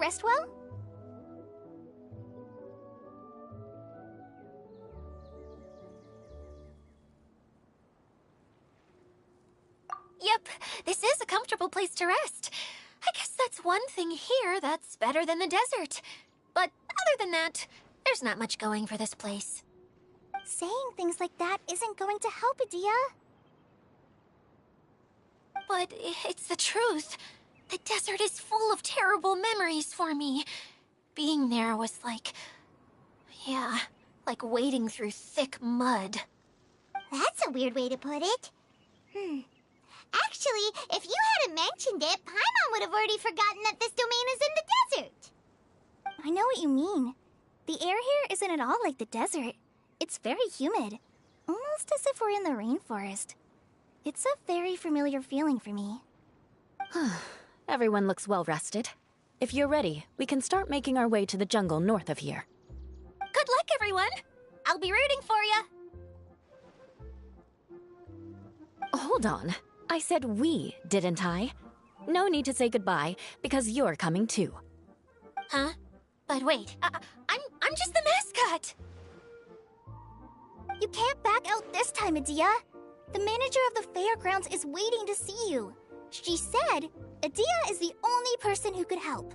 rest well? Yep, this is a comfortable place to rest. I guess that's one thing here that's better than the desert. But other than that, there's not much going for this place. Saying things like that isn't going to help, Adia. But it's the truth. The desert is full of terrible memories for me. Being there was like... yeah, like wading through thick mud. That's a weird way to put it. Actually, if you hadn't mentioned it, Paimon would have already forgotten that this domain is in the desert. I know what you mean. The air here isn't at all like the desert. It's very humid. Almost as if we're in the rainforest. It's a very familiar feeling for me. Everyone looks well rested. If you're ready, we can start making our way to the jungle north of here. Good luck, everyone! I'll be rooting for you! Hold on. I said we, didn't I? No need to say goodbye, because you're coming too. Huh? But wait, I'm just the mascot! You can't back out this time, Adia. The manager of the fairgrounds is waiting to see you. She said Adia is the only person who could help.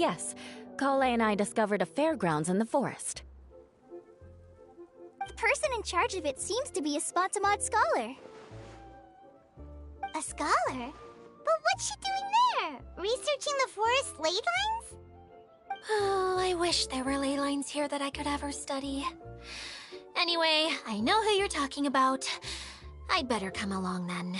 Yes, Kale and I discovered a fairgrounds in the forest. The person in charge of it seems to be a Spotamod scholar. A scholar? But what's she doing there? Researching the forest ley lines? Oh, I wish there were ley lines here that I could ever study. Anyway, I know who you're talking about. I'd better come along then.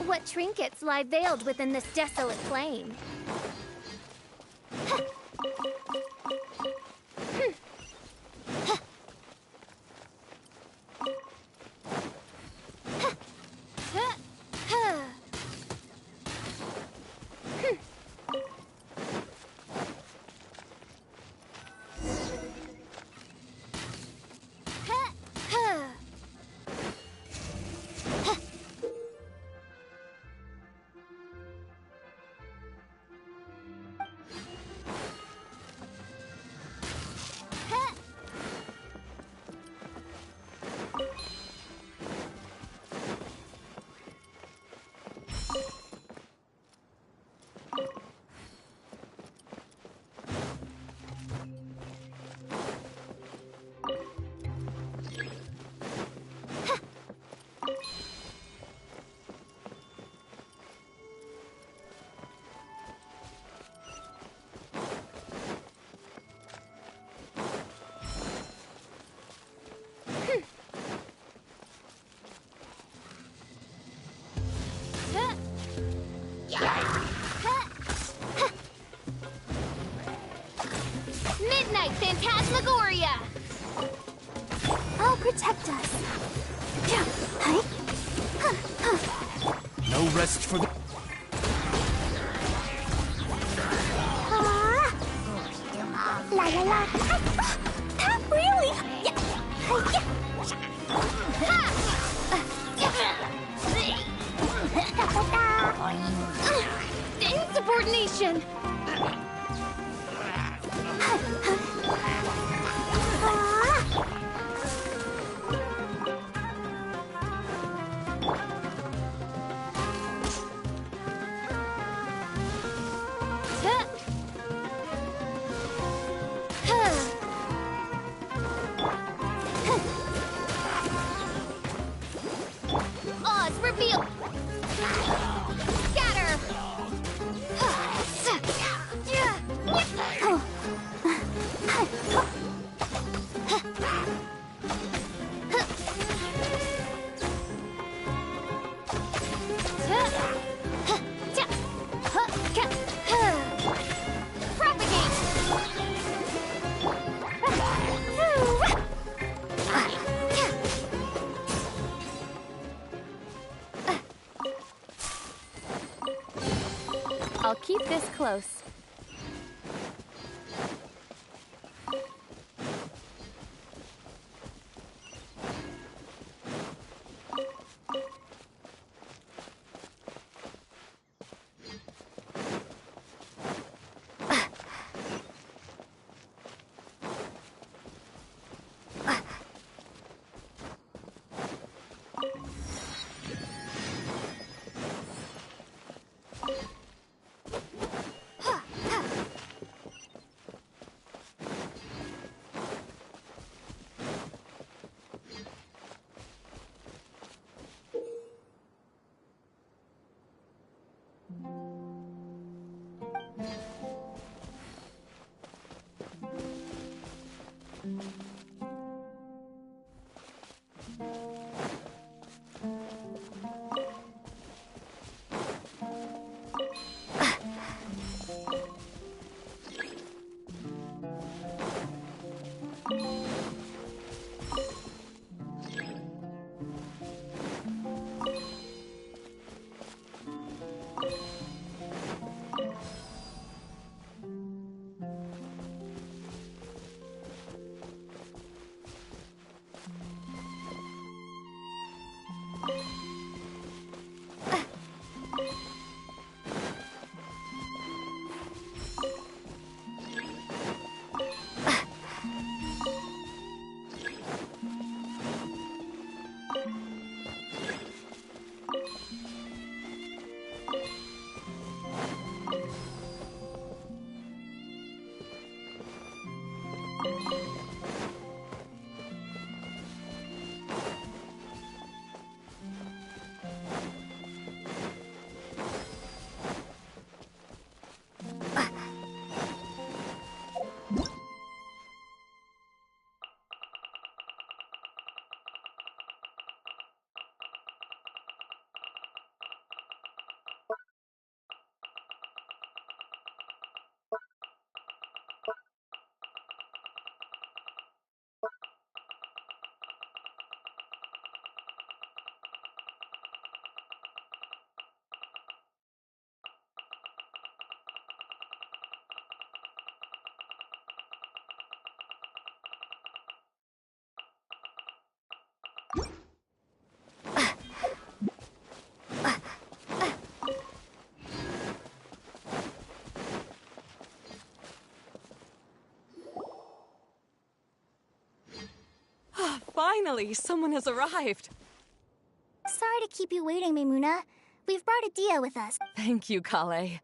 What trinkets lie veiled within this desolate plain? Midnight Phantasmagoria! I'll protect us. No rest for the... La la la. That really? Insubordination! Feel. Scatter. I'll keep this close. Finally, someone has arrived. Sorry to keep you waiting, Maimuna. We've brought Adia with us. Thank you, Kale.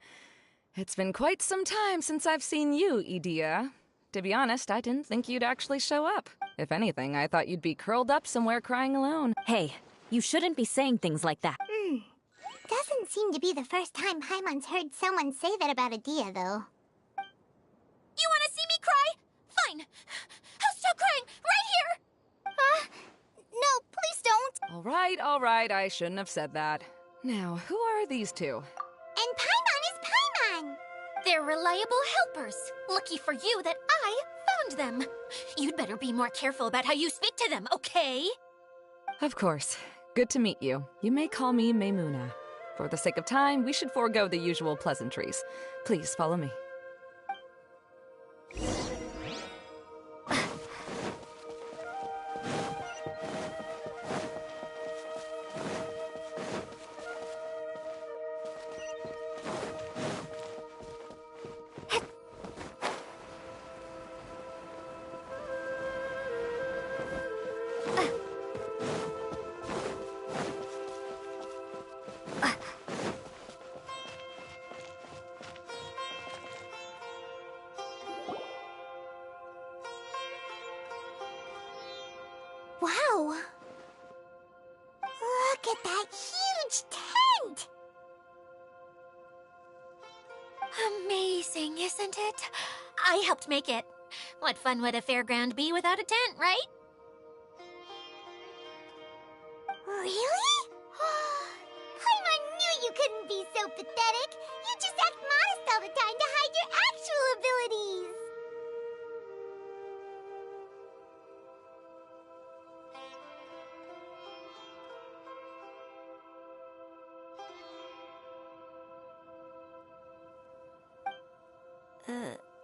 It's been quite some time since I've seen you, Idia. To be honest, I didn't think you'd actually show up. If anything, I thought you'd be curled up somewhere crying alone. Hey, you shouldn't be saying things like that. Doesn't seem to be the first time Paimon's heard someone say that about Adia, though. You want to see me cry? Fine. I'll stop crying right here. No, please don't. All right, I shouldn't have said that. Now, who are these two? And Paimon is Paimon. They're reliable helpers. Lucky for you that I found them. You'd better be more careful about how you speak to them, okay? Of course. Good to meet you. You may call me Maimuna. For the sake of time, we should forego the usual pleasantries. Please follow me. Wow. Look at that huge huge tent! Amazing, isn't it? I helped make it. What fun would a fairground be without a tent, right? Really? Paimon knew you couldn't be so pathetic. You just act modest all the time to hide your actual abilities.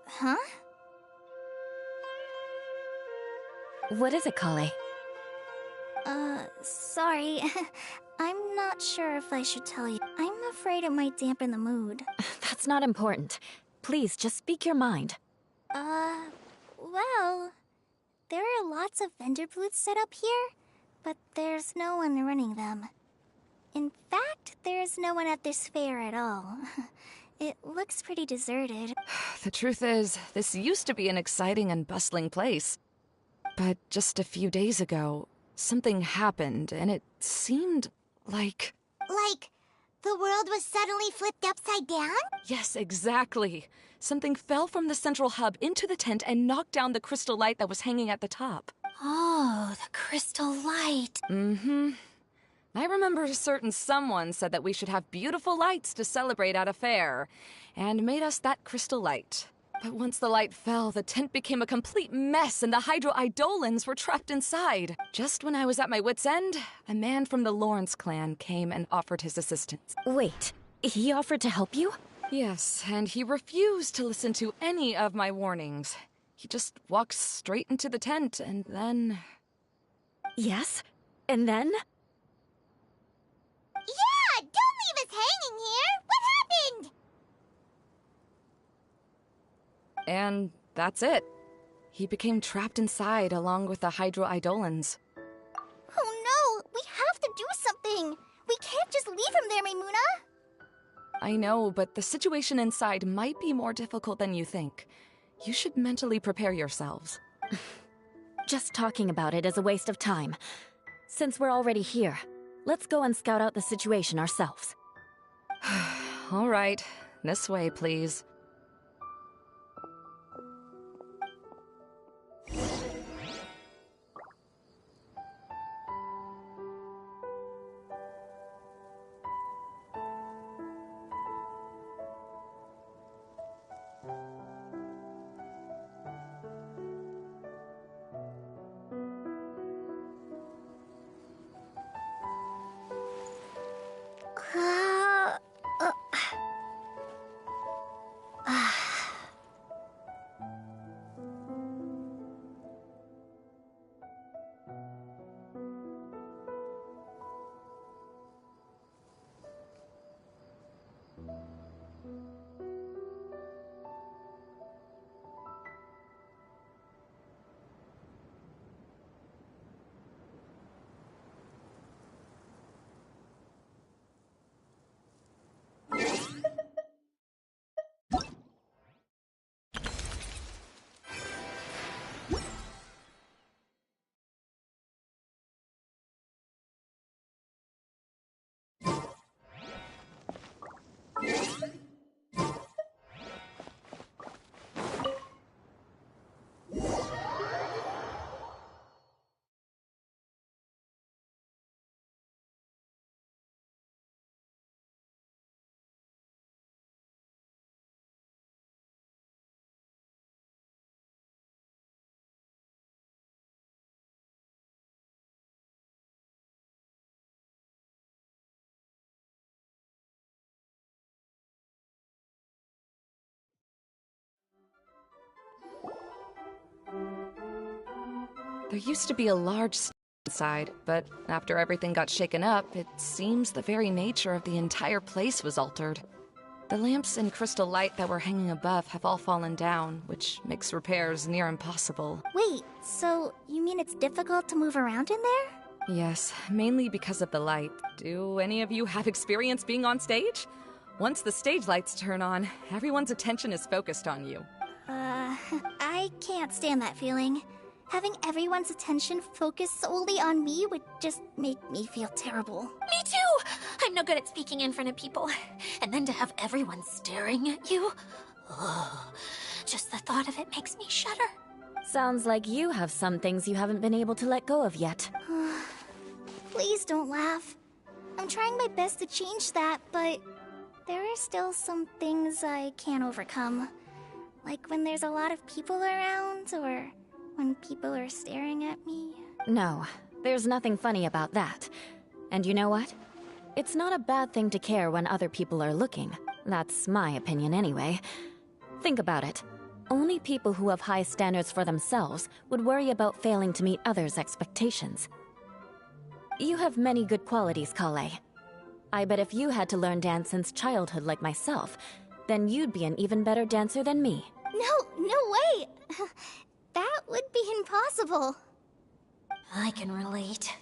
Huh? What is it, Kale? Sorry. I'm not sure if I should tell you. I'm afraid it might dampen the mood. That's not important. Please, just speak your mind. Well, there are lots of vendor booths set up here, but there's no one running them. In fact, there's no one at this fair at all. It looks pretty deserted. The truth is, this used to be an exciting and bustling place. But just a few days ago, something happened, and it seemed like... Like, the world was suddenly flipped upside down? Yes, exactly. Something fell from the central hub into the tent and knocked down the crystal light that was hanging at the top. Oh, the crystal light. Mm-hmm. I remember a certain someone said that we should have beautiful lights to celebrate at a fair, and made us that crystal light. But once the light fell, the tent became a complete mess and the Hydro-Eidolons were trapped inside. Just when I was at my wit's end, a man from the Lawrence clan came and offered his assistance. Wait, he offered to help you? Yes, and he refused to listen to any of my warnings. He just walked straight into the tent, and then... Yes? And then? Yeah! Don't leave us hanging here! What happened? And that's it. He became trapped inside along with the Hydro-Eidolons. Oh no! We have to do something! We can't just leave him there, Maimuna! I know, but the situation inside might be more difficult than you think. You should mentally prepare yourselves. Just talking about it is a waste of time. Since we're already here, let's go and scout out the situation ourselves. All right. This way, please. There used to be a large stage inside, but after everything got shaken up, it seems the very nature of the entire place was altered. The lamps and crystal light that were hanging above have all fallen down, which makes repairs near impossible. Wait, so you mean it's difficult to move around in there? Yes, mainly because of the light. Do any of you have experience being on stage? Once the stage lights turn on, everyone's attention is focused on you. I can't stand that feeling. Having everyone's attention focused solely on me would just make me feel terrible. Me too! I'm I'm no good at speaking in front of people. And then to have everyone staring at you. Oh, just the thought of it makes me shudder. Sounds like you have some things you haven't been able to let go of yet. Please don't laugh. I'm trying my best to change that, but there are still some things I can't overcome. Like when there's a lot of people around, or when people are staring at me. No, there's nothing funny about that. And you know what? It's not a bad thing to care when other people are looking. That's my opinion anyway. Think about it. Only people who have high standards for themselves would worry about failing to meet others' expectations. You have many good qualities, Kale. I bet if you had to learn dance since childhood like myself, then you'd be an even better dancer than me. No way! That would be impossible. I can relate.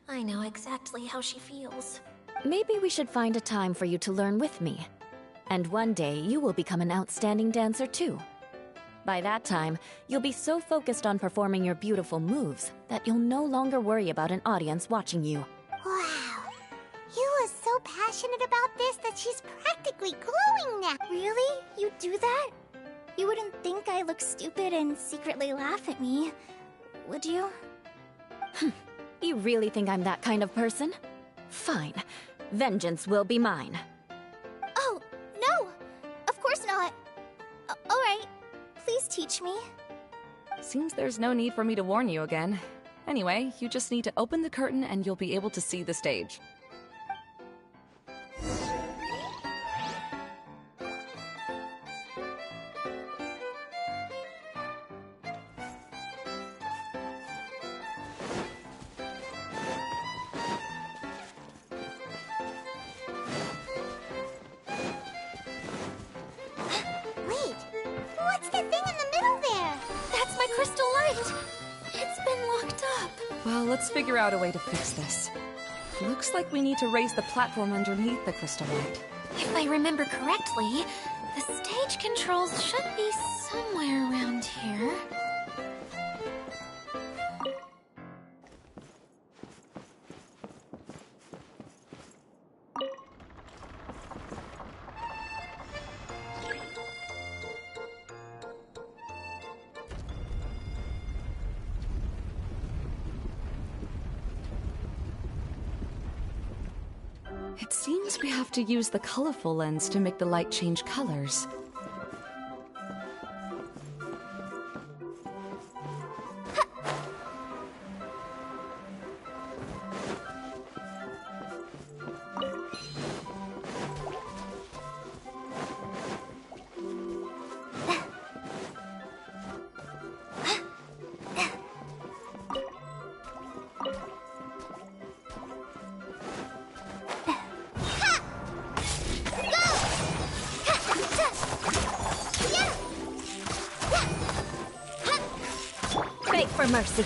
I know exactly how she feels. Maybe we should find a time for you to learn with me. And one day, you will become an outstanding dancer too. By that time, you'll be so focused on performing your beautiful moves that you'll no longer worry about an audience watching you. Wow. You are so passionate about this that she's practically glowing now. Really? You do that? You wouldn't think I look stupid and secretly laugh at me, would you? You really think I'm that kind of person? Fine. Vengeance will be mine. Oh, no! Of course not. Alright. Please teach me. Seems there's no need for me to warn you again. Anyway, you just need to open the curtain and you'll be able to see the stage. Wait, what's the thing in the middle there? That's my crystal light! It's been locked up. Well, let's figure out a way to fix this. Looks like we need to raise the platform underneath the crystal light. If I remember correctly, the stage controls should be somewhere around here. It seems we have to use the colorful lens to make the light change colors. Beg for mercy.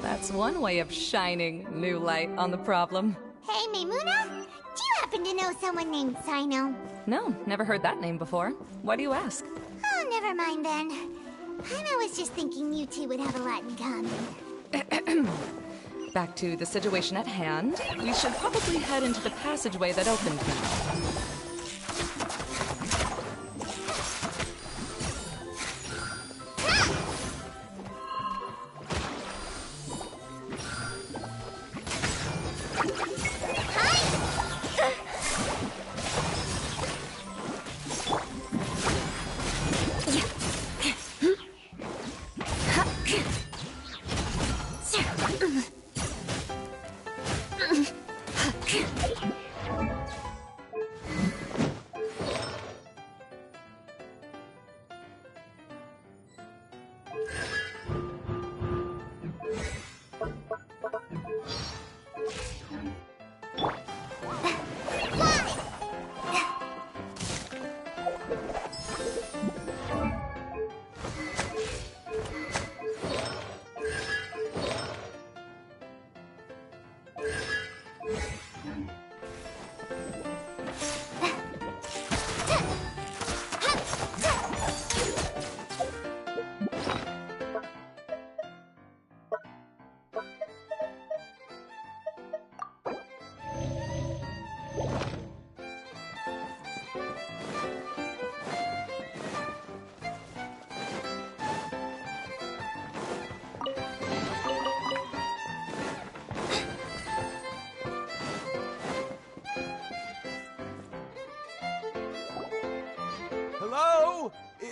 That's one way of shining new light on the problem. Hey, Maymuna? Do you happen to know someone named Sino? No, never heard that name before. Why do you ask? Oh, never mind then. I was just thinking you two would have a lot in common. Back to the situation at hand. We should probably head into the passageway that opened now.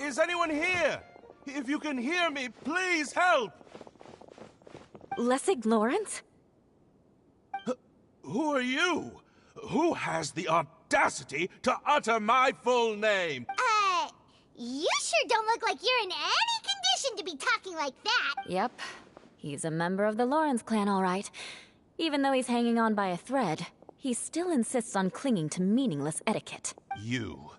Is anyone here? If you can hear me, please help! Lessig Lawrence? Who are you? Who has the audacity to utter my full name? You sure don't look like you're in any condition to be talking like that. Yep. He's a member of the Lawrence clan, all right. Even though he's hanging on by a thread, he still insists on clinging to meaningless etiquette. You?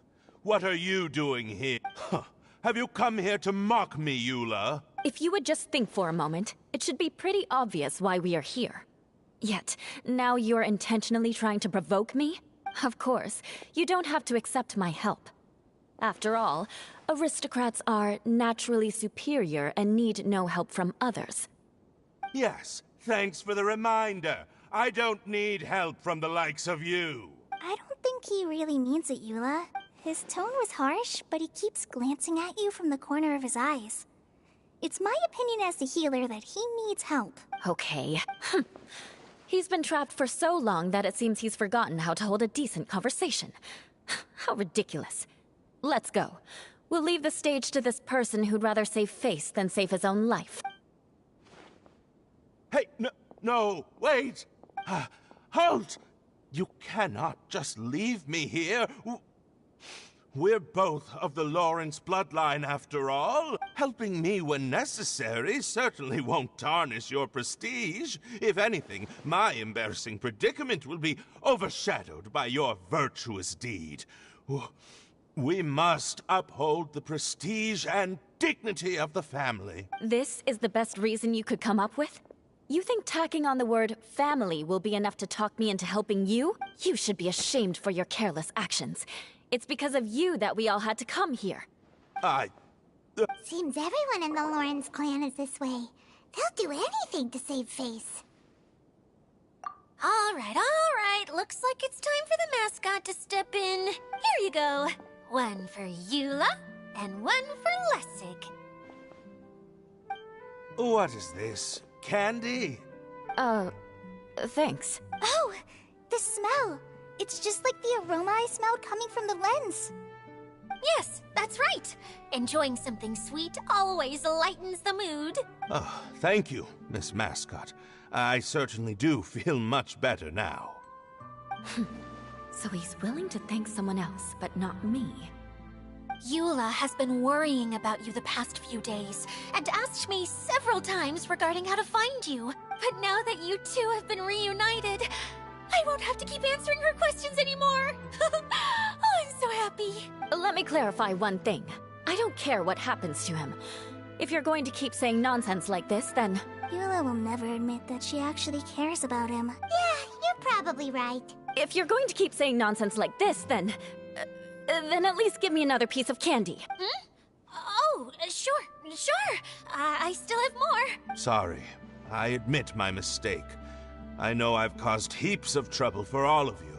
What are you doing here? Huh. Have you come here to mock me, Eula? If you would just think for a moment, it should be pretty obvious why we are here. Yet, now you're intentionally trying to provoke me? Of course, you don't have to accept my help. After all, aristocrats are naturally superior and need no help from others. Yes, thanks for the reminder. I don't need help from the likes of you. I don't think he really means it, Eula. His tone was harsh, but he keeps glancing at you from the corner of his eyes. It's my opinion as the healer that he needs help. Okay. He's been trapped for so long that it seems he's forgotten how to hold a decent conversation. How ridiculous. Let's go. We'll leave the stage to this person who'd rather save face than save his own life. Hey, no, wait! Halt! You cannot just leave me here. We're both of the Lawrence bloodline, after all. Helping me when necessary certainly won't tarnish your prestige. If anything, my embarrassing predicament will be overshadowed by your virtuous deed. We must uphold the prestige and dignity of the family. This is the best reason you could come up with? You think tacking on the word family will be enough to talk me into helping you? You should be ashamed for your careless actions. It's because of you that we all had to come here. Seems everyone in the Lawrence clan is this way. They'll do anything to save face. All right. Looks like it's time for the mascot to step in. Here you go. One for Eula, and one for Lessig. What is this? Candy? Thanks. Oh, the smell. It's just like the aroma I smelled coming from the lens. Yes, that's right. Enjoying something sweet always lightens the mood. Oh, thank you, Miss Mascot. I certainly do feel much better now. So he's willing to thank someone else, but not me. Eula has been worrying about you the past few days, and asked me several times regarding how to find you. But now that you two have been reunited, I won't have to keep answering her questions anymore. Oh, I'm so happy. Let me clarify one thing. I don't care what happens to him. If you're going to keep saying nonsense like this, then... Eula will never admit that she actually cares about him. Yeah, you're probably right. If you're going to keep saying nonsense like this, then at least give me another piece of candy. Hmm? Oh, sure. I still have more. Sorry. I admit my mistake. I know I've caused heaps of trouble for all of you.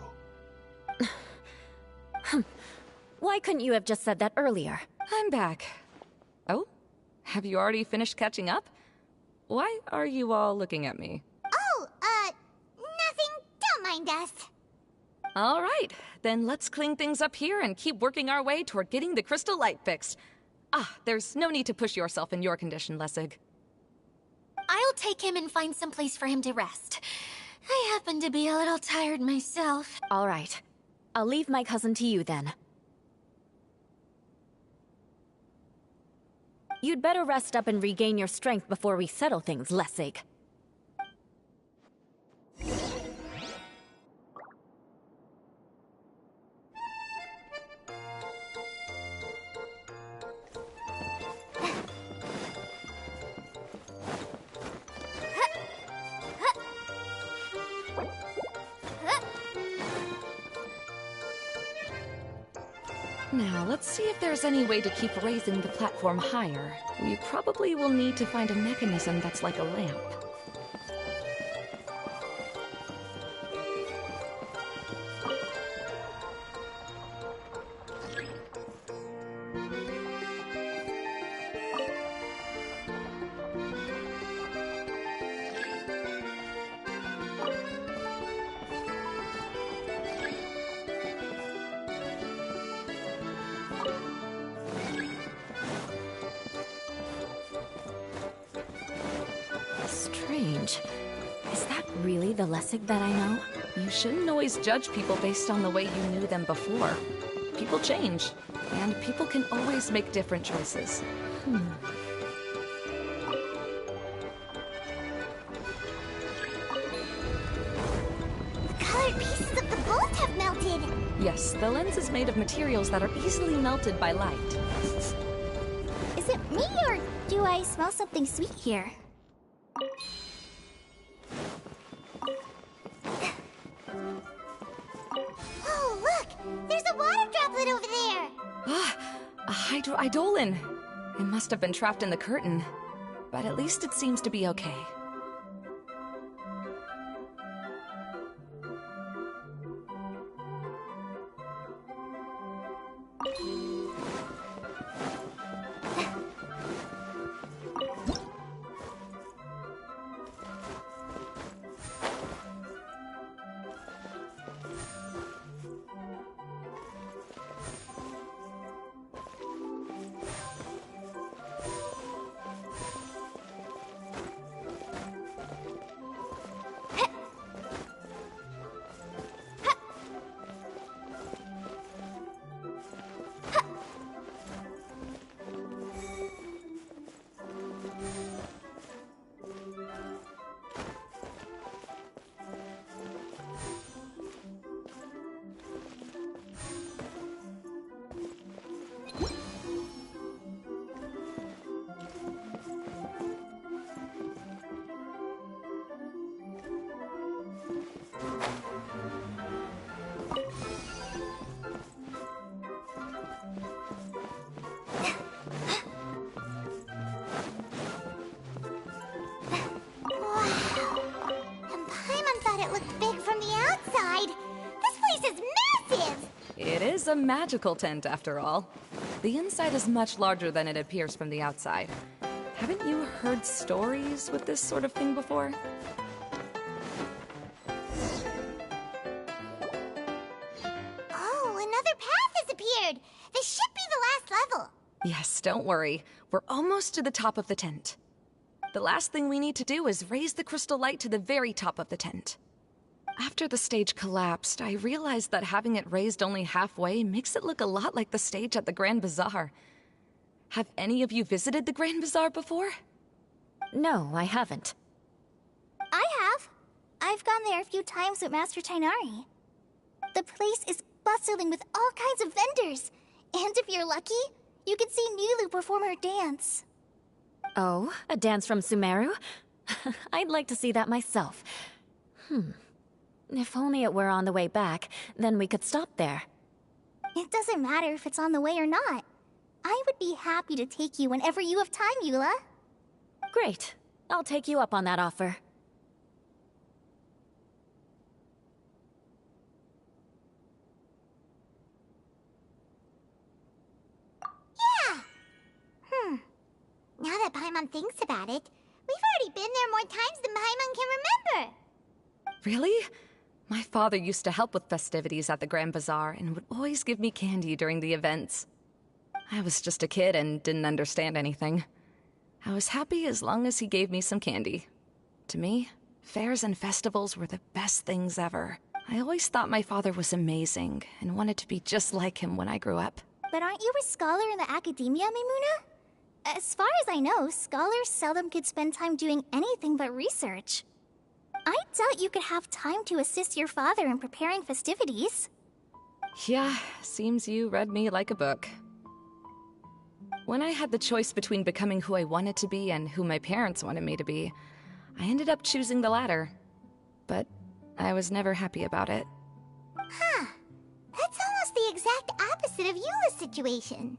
Why couldn't you have just said that earlier? I'm back. Oh? Have you already finished catching up? Why are you all looking at me? Oh, nothing. Don't mind us. All right, then let's clean things up here and keep working our way toward getting the crystal light fixed. There's no need to push yourself in your condition, Lessig. I'll take him and find some place for him to rest. I happen to be a little tired myself. All right. I'll leave my cousin to you then. You'd better rest up and regain your strength before we settle things, Lessig. Now, let's see if there's any way to keep raising the platform higher. We probably will need to find a mechanism that's like a lamp. really the Lessig that I know? You shouldn't always judge people based on the way you knew them before. People change, and people can always make different choices. The colored pieces of the bolt have melted. Yes, the lens is made of materials that are easily melted by light. Is it me, or do I smell something sweet here? Oh, look! There's a water droplet over there! Ah, a hydroidolin. It must have been trapped in the curtain. But at least it seems to be okay. It is a magical tent, after all. The inside is much larger than it appears from the outside. Haven't you heard stories with this sort of thing before? Oh, another path has appeared! This should be the last level! Yes, don't worry. We're almost to the top of the tent. The last thing we need to do is raise the crystal light to the very top of the tent. After the stage collapsed, I realized that having it raised only halfway makes it look a lot like the stage at the Grand Bazaar. Have any of you visited the Grand Bazaar before? No, I haven't. I have. I've gone there a few times with Master Tainari. The place is bustling with all kinds of vendors. And if you're lucky, you can see Nulu perform her dance. Oh, a dance from Sumeru? I'd like to see that myself. If only it were on the way back, then we could stop there. It doesn't matter if it's on the way or not. I would be happy to take you whenever you have time, Eula. Great. I'll take you up on that offer. Yeah! Now that Paimon thinks about it, we've already been there more times than Paimon can remember. Really? My father used to help with festivities at the Grand Bazaar and would always give me candy during the events. I was just a kid and didn't understand anything. I was happy as long as he gave me some candy. To me, fairs and festivals were the best things ever. I always thought my father was amazing and wanted to be just like him when I grew up. But aren't you a scholar in the academia, Mimuna? As far as I know, scholars seldom could spend time doing anything but research. I doubt you could have time to assist your father in preparing festivities. Yeah, seems you read me like a book. When I had the choice between becoming who I wanted to be and who my parents wanted me to be, I ended up choosing the latter. But I was never happy about it. Huh. That's almost the exact opposite of Eula's situation.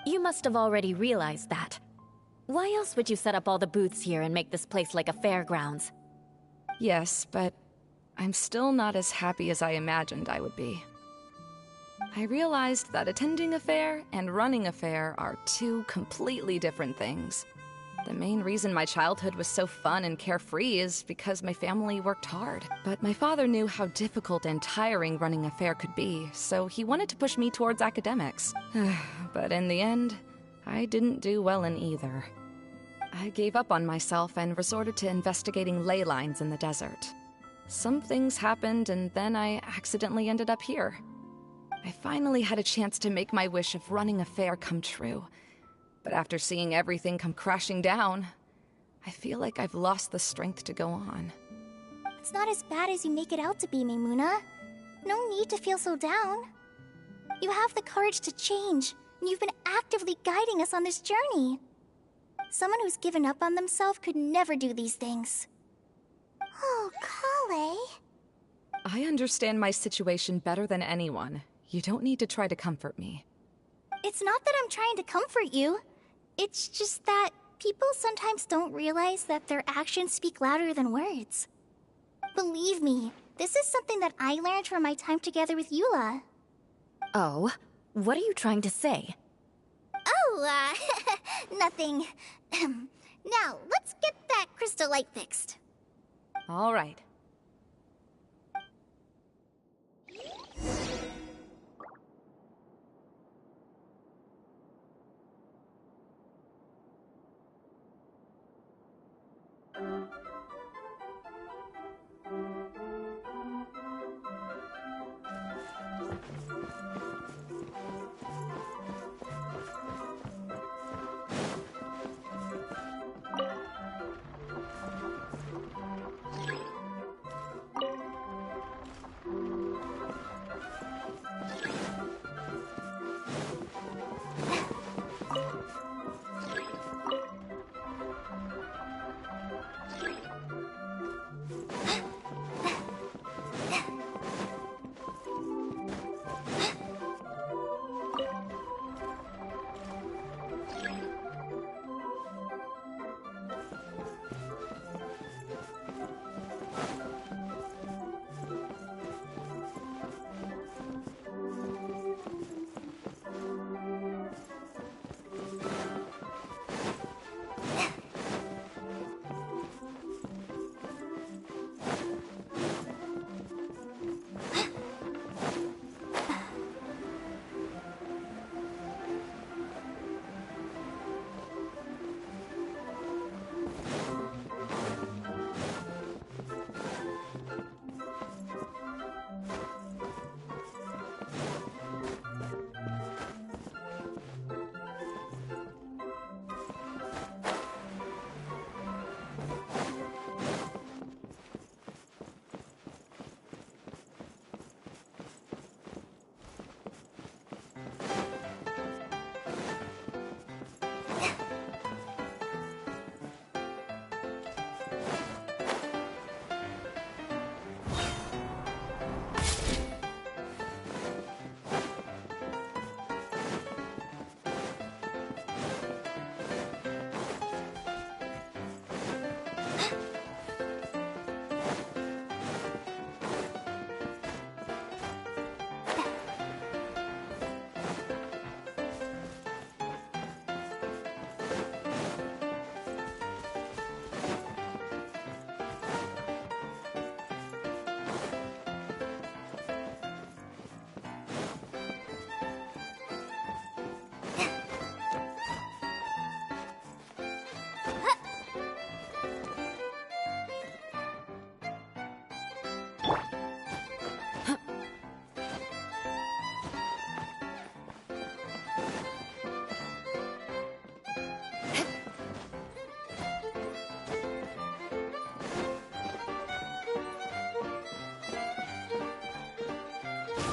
You must have already realized that. Why else would you set up all the booths here and make this place like a fairgrounds? Yes, but I'm still not as happy as I imagined I would be. I realized that attending a fair and running a fair are two completely different things. The main reason my childhood was so fun and carefree is because my family worked hard. But my father knew how difficult and tiring running a fair could be, so he wanted to push me towards academics. But in the end, I didn't do well in either. I gave up on myself and resorted to investigating ley lines in the desert. Some things happened, and then I accidentally ended up here. I finally had a chance to make my wish of running a fair come true. But after seeing everything come crashing down, I feel like I've lost the strength to go on. It's not as bad as you make it out to be, Maimuna. No need to feel so down. You have the courage to change, and you've been actively guiding us on this journey. Someone who's given up on themselves could never do these things. Oh, Kale. I understand my situation better than anyone. You don't need to try to comfort me. It's not that I'm trying to comfort you. It's just that people sometimes don't realize that their actions speak louder than words. Believe me, this is something that I learned from my time together with Eula. Oh? What are you trying to say? Oh, nothing. Now, let's get that crystal light fixed. All right.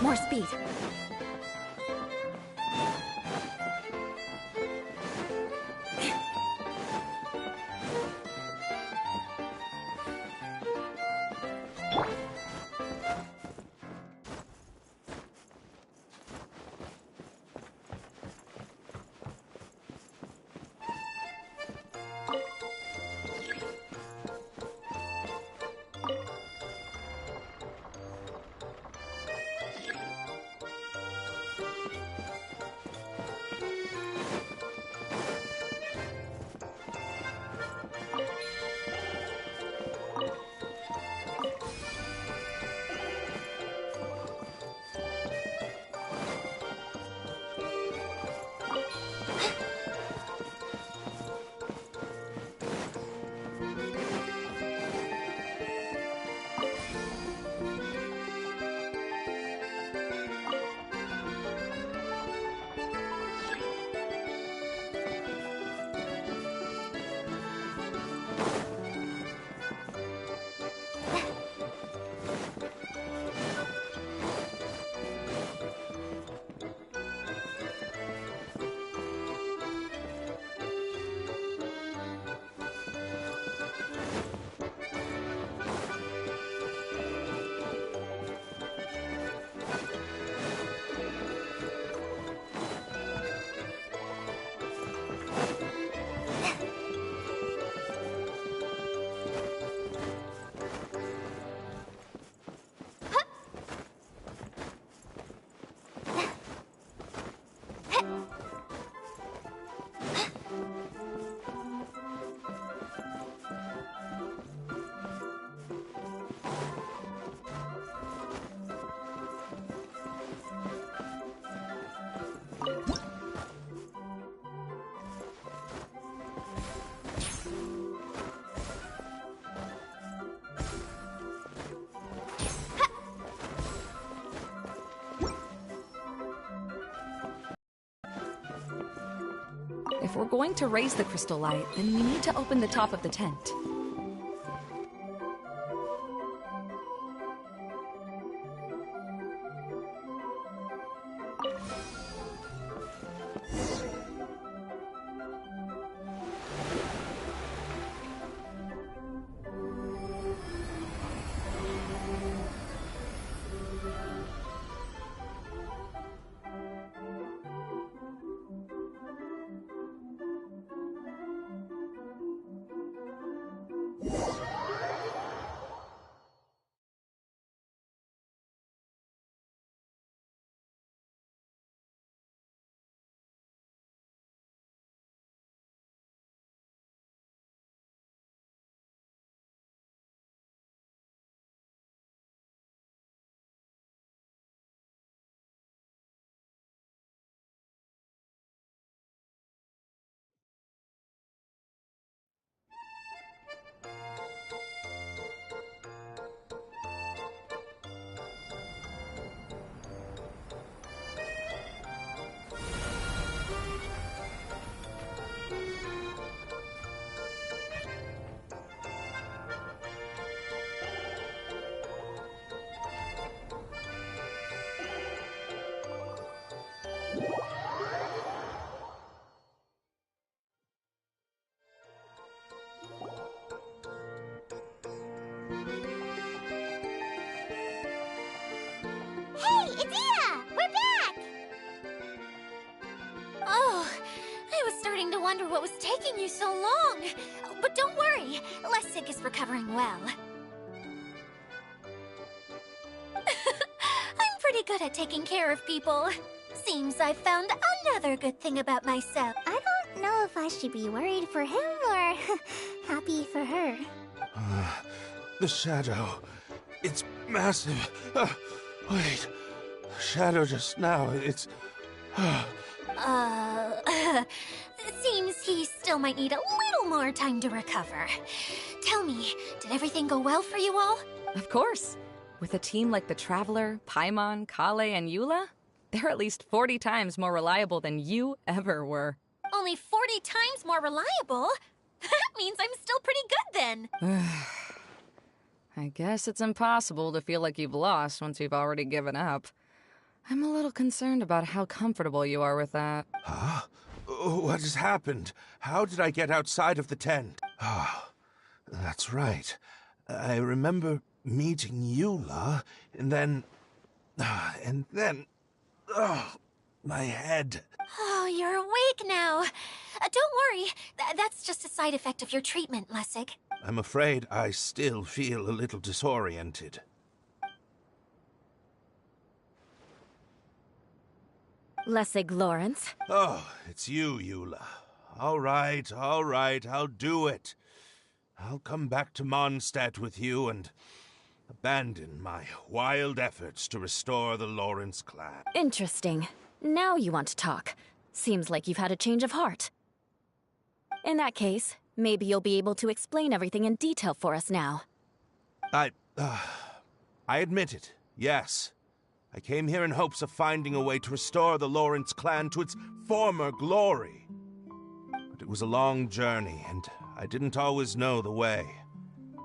More speed. If we're going to raise the crystal light, then we need to open the top of the tent. Hey, it's Ina! We're back! Oh, I was starting to wonder what was taking you so long. But don't worry, Lessig is recovering well. I'm pretty good at taking care of people. Seems I've found another good thing about myself. I don't know if I should be worried for him or happy for her. The shadow. It's massive. Wait. The shadow just now. It's... Seems he still might need a little more time to recover. Tell me, did everything go well for you all? Of course. With a team like the Traveler, Paimon, Kale, and Eula, they're at least 40 times more reliable than you ever were. Only 40 times more reliable? That means I'm still pretty good then. I guess it's impossible to feel like you've lost once you've already given up. I'm a little concerned about how comfortable you are with that. Huh? What has happened? How did I get outside of the tent? Ah, that's right. I remember meeting Eula, and then... Oh, my head. Oh, you're awake now. Don't worry. That's just a side effect of your treatment, Lessig. I'm afraid I still feel a little disoriented. Lessig Lawrence. Oh, it's you, Eula. All right, I'll do it. I'll come back to Mondstadt with you and abandon my wild efforts to restore the Lawrence clan. Interesting. Now you want to talk. Seems like you've had a change of heart. In that case, maybe you'll be able to explain everything in detail for us now. I admit it, yes. I came here in hopes of finding a way to restore the Lawrence clan to its former glory. But it was a long journey, and I didn't always know the way.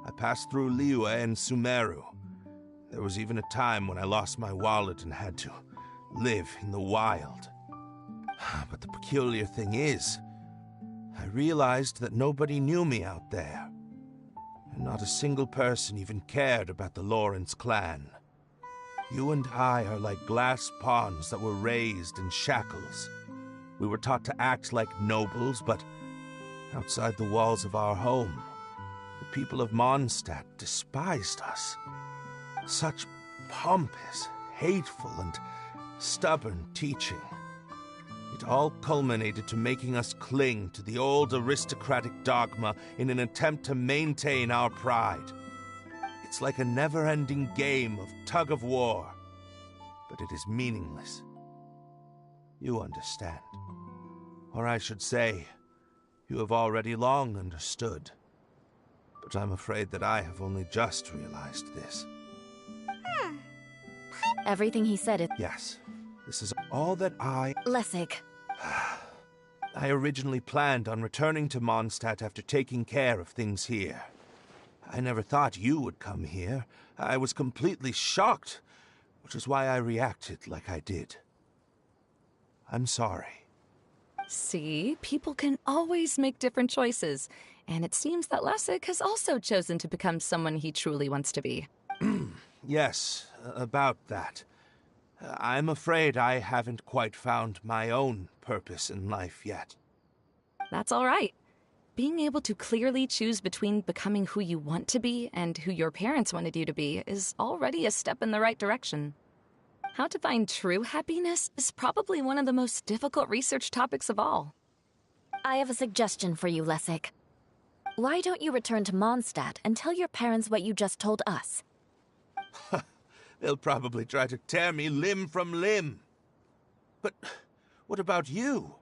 I passed through Liyue and Sumeru. There was even a time when I lost my wallet and had to live in the wild. But the peculiar thing is, I realized that nobody knew me out there. And not a single person even cared about the Lawrence clan. You and I are like glass pawns that were raised in shackles. We were taught to act like nobles, but outside the walls of our home, the people of Mondstadt despised us. Such pompous, hateful, and stubborn teaching. It all culminated to making us cling to the old aristocratic dogma in an attempt to maintain our pride. It's like a never-ending game of tug-of-war, but it is meaningless. You understand. Or I should say, you have already long understood. But I'm afraid that I have only just realized this. Everything he said is... Yes, this is all that I... Lessig. I originally planned on returning to Mondstadt after taking care of things here. I never thought you would come here. I was completely shocked, which is why I reacted like I did. I'm sorry. See, people can always make different choices, and it seems that Lessig has also chosen to become someone he truly wants to be. Yes, about that. I'm afraid I haven't quite found my own purpose in life yet. That's all right. Being able to clearly choose between becoming who you want to be and who your parents wanted you to be is already a step in the right direction. How to find true happiness is probably one of the most difficult research topics of all. I have a suggestion for you, Lessig. Why don't you return to Mondstadt and tell your parents what you just told us? They'll probably try to tear me limb from limb. But what about you?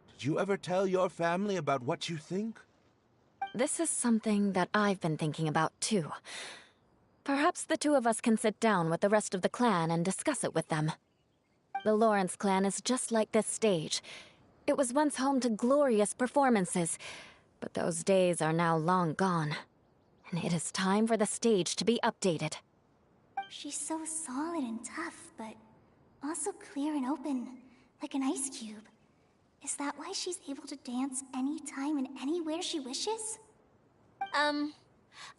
Did you ever tell your family about what you think? This is something that I've been thinking about, too. Perhaps the two of us can sit down with the rest of the clan and discuss it with them. The Lawrence clan is just like this stage. It was once home to glorious performances, but those days are now long gone. And it is time for the stage to be updated. She's so solid and tough, but also clear and open, like an ice cube. Is that why she's able to dance anytime and anywhere she wishes? Are you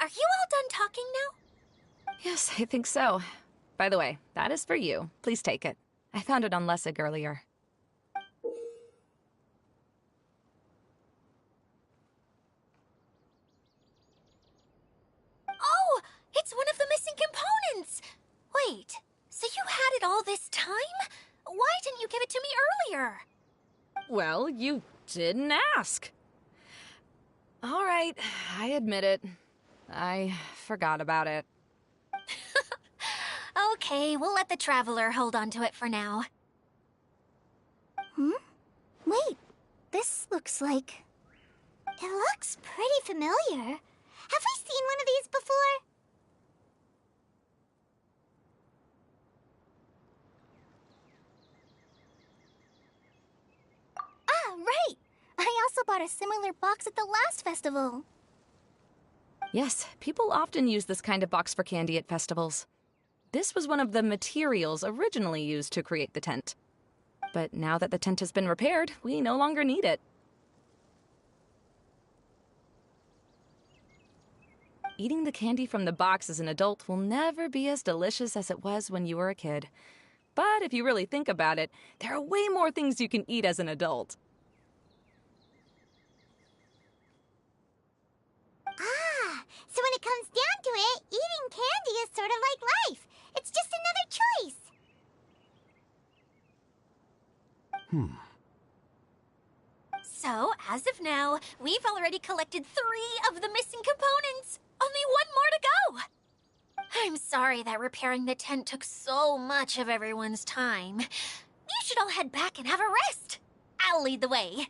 all done talking now? Yes, I think so. By the way, that is for you. Please take it. I found it on Lessig earlier. Oh, it's one of the missing components! Wait, so you had it all this time? Why didn't you give it to me earlier? Well, you didn't ask. All right, I admit it. I forgot about it. Okay, we'll let the Traveler hold on to it for now. Wait, this looks like... It looks pretty familiar. Have we seen one of these before? Ah, right! I also bought a similar box at the last festival. Yes, people often use this kind of box for candy at festivals. This was one of the materials originally used to create the tent. But now that the tent has been repaired, we no longer need it. Eating the candy from the box as an adult will never be as delicious as it was when you were a kid. But if you really think about it, there are way more things you can eat as an adult. Ah, so when it comes down to it, eating candy is sort of like life. It's just another choice. So, as of now, we've already collected 3 of the missing components. Only one more to go. I'm sorry that repairing the tent took so much of everyone's time. You should all head back and have a rest. I'll lead the way.